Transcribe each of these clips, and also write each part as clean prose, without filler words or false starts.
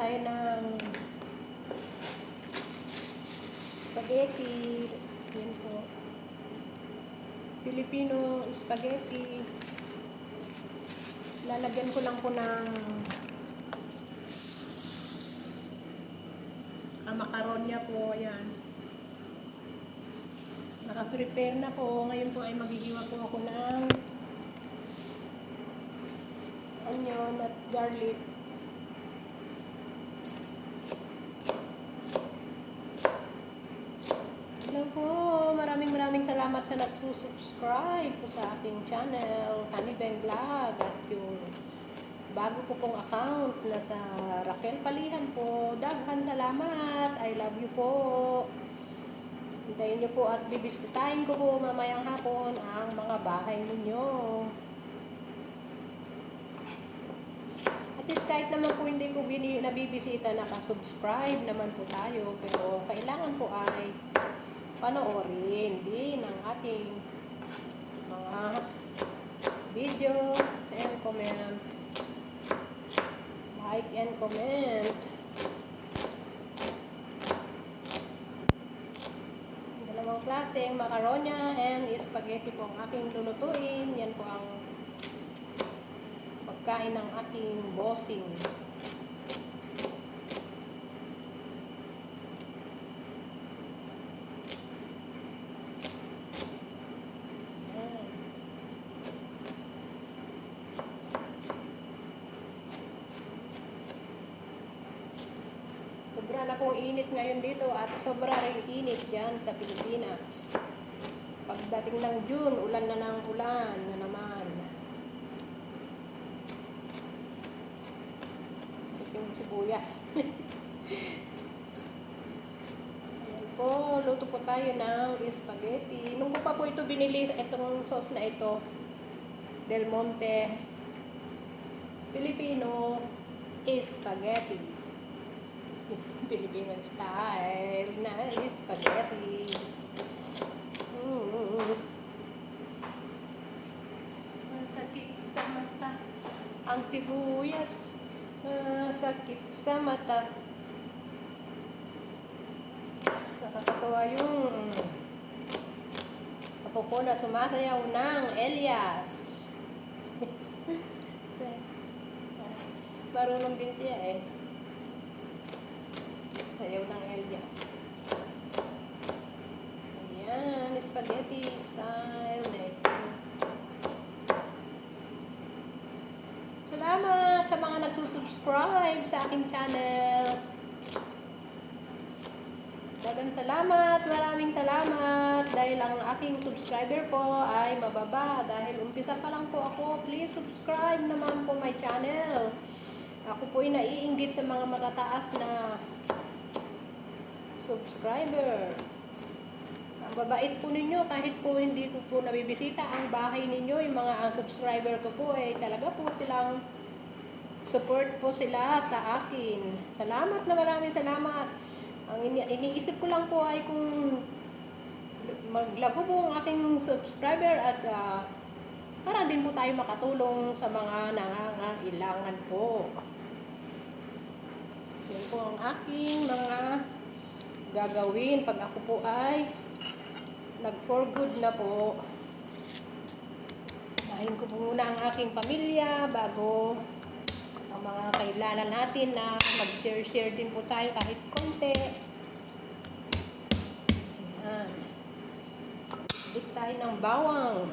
tayo ng spaghetti. Yan po. Filipino spaghetti. Lalagyan ko lang po ng makaronya po. Ayan. Naka-prepare na po. Ngayon po ay maghihiwa po ako ng onion at garlic. Hello po. Maraming salamat sa nagsusubscribe po sa aking channel, Honeybeng Vlog, at yung bago ko pong account na sa Raquel Palihan po. Daghan salamat. I love you po. Hintayin nyo po at bibisitahin ko po mamayang hapon ang mga bahay ninyo. At least kahit naman po hindi ko nabibisita, nakasubscribe naman po tayo. Pero kailangan po ay panoorin din ang ating mga video and comment. Like and comment. Dalawang klaseng macaronia and spaghetti po ang aking lulutuin. Yan po ang pagkain ng aking bossing. Sobra na pong init ngayon dito at sobra rin init dyan sa Pilipinas. Pagdating ng June, ulan na ng ulan na naman. Sarap yung sibuyas. Ayan po, luto po tayo ng spaghetti. Nung ko pa po ito binili, itong sauce na ito, Del Monte Filipino spaghetti. Filipino style na spaghetti. Sakit sa mata ang sibuyas. Sakit sa mata. Nakakatawa yung apo ko na sumasayaw ng Elias. Marunong din siya eh. Sayaw ng Elias. Ayan, spaghetti style na ito. Salamat sa mga nagsusubscribe sa aking channel. Dagang salamat, maraming salamat dahil ang aking subscriber po ay mababa. Dahil umpisa pa lang po ako, please subscribe naman po my channel. Ako po ay naiinggit sa mga matataas na subscriber. Ang babait po ninyo kahit po hindi ko po nabibisita ang bahay ninyo. Yung mga subscriber ko po ay talaga po silang support po sila sa akin. Salamat na maraming salamat. Ang iniisip ko lang po ay kung maglago po ang aking subscriber at para din po tayo makatulong sa mga nangangailangan po. Yan po ang aking mga gagawin pag ako po ay nag-for good na po. Unahin ko po muna ang aking pamilya bago ang mga kailangan natin na mag-share din po tayo kahit konti. Ayan. Dik tayo ng bawang.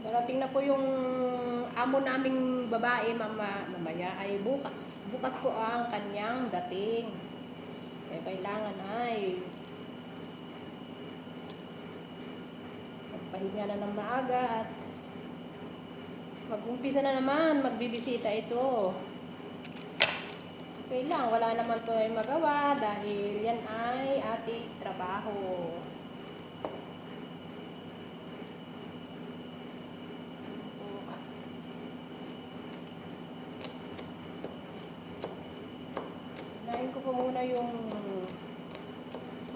Darating na po yung amo naming babae mamaya ay bukas. Bukas po ang kanyang dating. Kaya kailangan ay magpahinga na ng maaga at Mag-umpisa na naman, magbibisita ito. Okay lang, wala naman to ay magawa dahil yan ay ating trabaho. Unahin ko po muna yung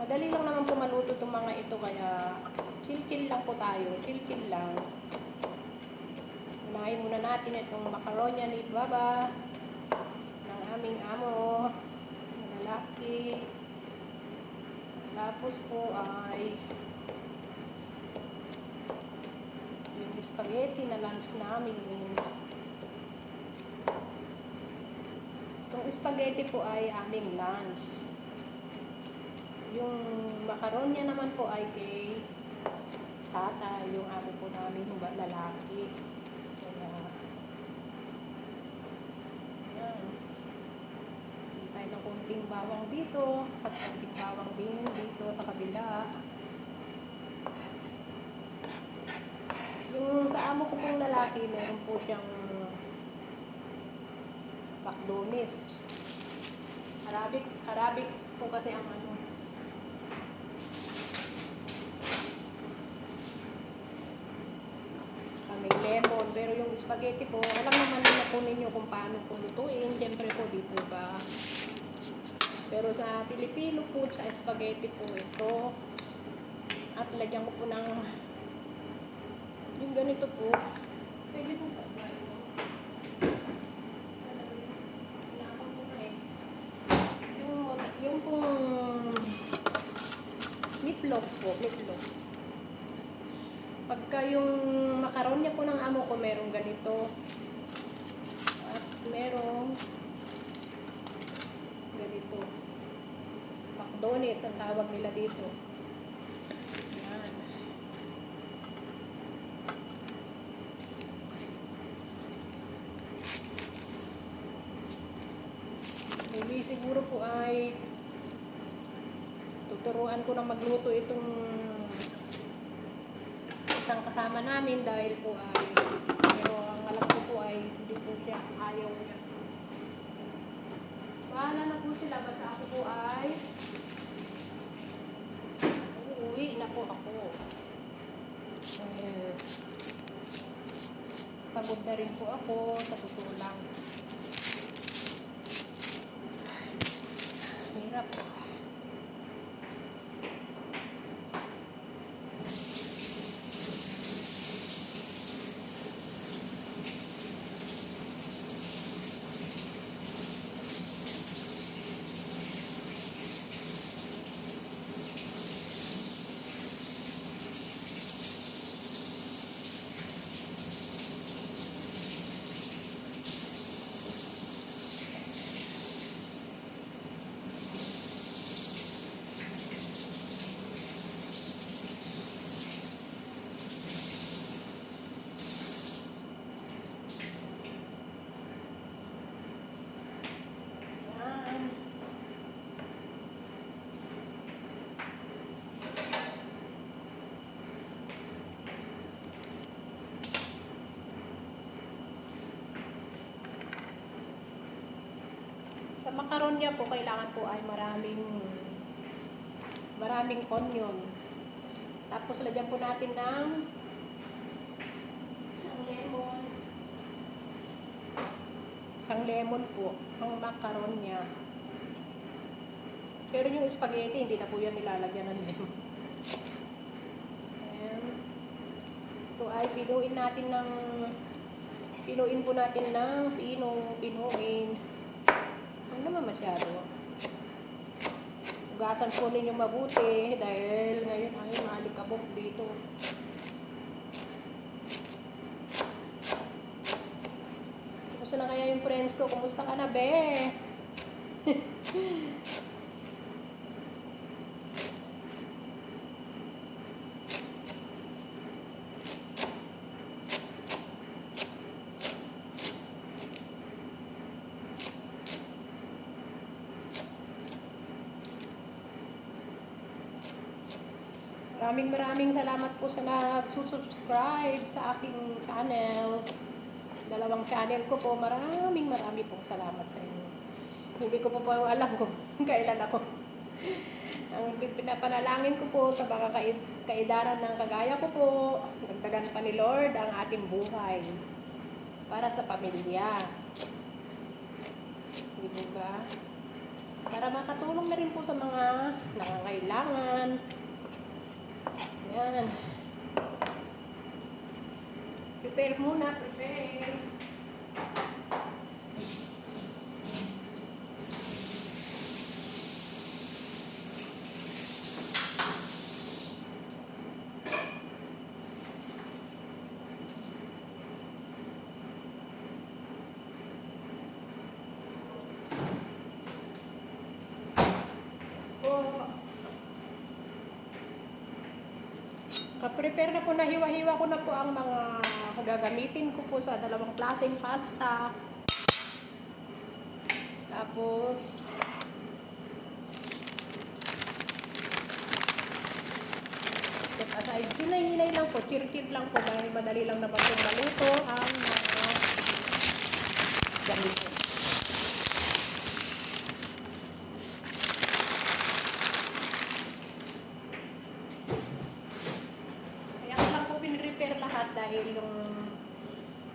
madali lang naman po maluto itong mga ito kaya chill-chill lang po tayo, chill-chill lang. Unahin muna natin itong makaronya ni Baba ng aming amo na lalaki. Tapos po ay yung spaghetti na lunch namin. Itong spaghetti po ay aming lunch. Yung makaronya naman po ay kay tata, yung amo po namin lalaki. Kaya, yan. Hindi tayo ng konting bawang dito, at konting bawang din dito sa kabila. Yung sa amo ko pong lalaki, meron po siyang bakdonis. Arabic po kasi ang ano. May lemon, pero yung spaghetti po, alam naman na po ninyo kung paano po lutuin. Siyempre po, di po ba? Pero sa Pilipino food, sa spaghetti po ito. At lagyan ko po ng yung ganito po. Pwede po ba? Yung pong meatloaf po, meatloaf. Pagka yung makaronya po ng amo ko, merong ganito. At merong ganito. Bakdones ang tawag nila dito. Yan. Maybe siguro po ay tuturuan ko na magluto itong isang kasama namin dahil po ay pero ang alam ko po ay hindi po siya ayaw niya. Bahala na po sila basta ako po ay uuwi na po ako. Pagod na rin po ako sa totoo lang. Hirap po. Sa makaronya po, kailangan po ay maraming onion. Tapos lagyan po natin ng isang lemon po ang makaronya. Pero yung spaghetti, hindi na po yan nilalagyan ng lemon. Ayan. Ito ay pinuin po natin ng pinuin. Ano naman masyado. Ugasan po ninyo mabuti dahil ngayon ay malikabok dito. Kumusta na kaya yung friends ko? Kumusta ka na, be? Maraming salamat po sa nagsusubscribe sa aking channel. dalawang channel ko po. Maraming pong salamat sa inyo. Hindi ko po alam kung kailan ako. Ang pinapanalangin ko po sa mga kaidaran ng kagaya ko po, dagdagan pa ni Lord ang ating buhay para sa pamilya. Di ba? Para makatulong na rin po sa mga nangangailangan. Yan. Prepare muna, prepare. Prepare na po na hiwa-hiwa ko na po ang mga gagamitin ko po sa dalawang klaseng pasta. Tapos set aside, hinay-hinay lang po, chir-chir lang po, madali lang naman po maluto ang mga gamit. Lahat dahil yung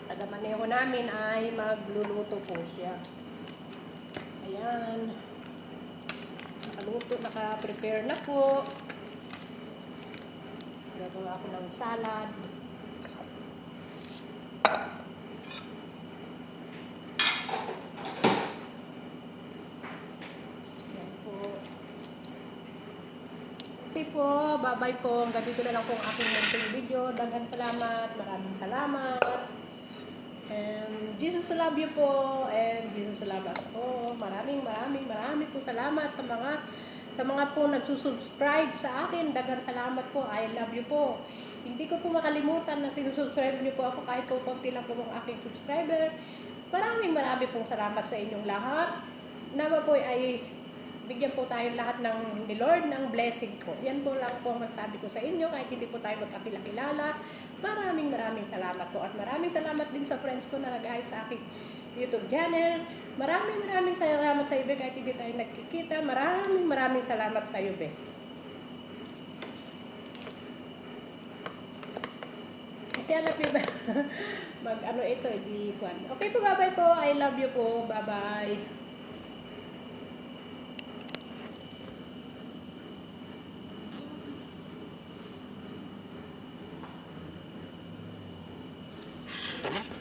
taga-maneho namin ay magluluto po siya. Ayan. Nakaluto, naka-prepare na po. Gagawa ako ng salad. Ayan po. Okay po, bye-bye po. Hanggang dito na lang po ang aking munting video. Daghang salamat, maraming salamat. And Jesus love you po. And Jesus love us po. Maraming po salamat sa mga po nagsusubscribe sa akin. Daghang salamat po. I love you po. Hindi ko po makalimutan na sinusubscribe niyo po ako kahit po konti lang po ang aking subscriber. Maraming pong salamat sa inyong lahat. Nawa po ay bigyan po tayo lahat ng ni Lord ng blessing po. Yan po lang po ang masabi ko sa inyo kahit hindi po tayo magkakilala. Maraming salamat po at maraming salamat din sa friends ko na nag-ayos sa aking YouTube channel. Maraming salamat sa iyo kahit hindi tayo nagkikita. Maraming salamat sa iyo, be. Kasi alam niyo ba mag-ano ito, di kwan. Okay po, bye-bye po. I love you po. Bye-bye. Uh-huh.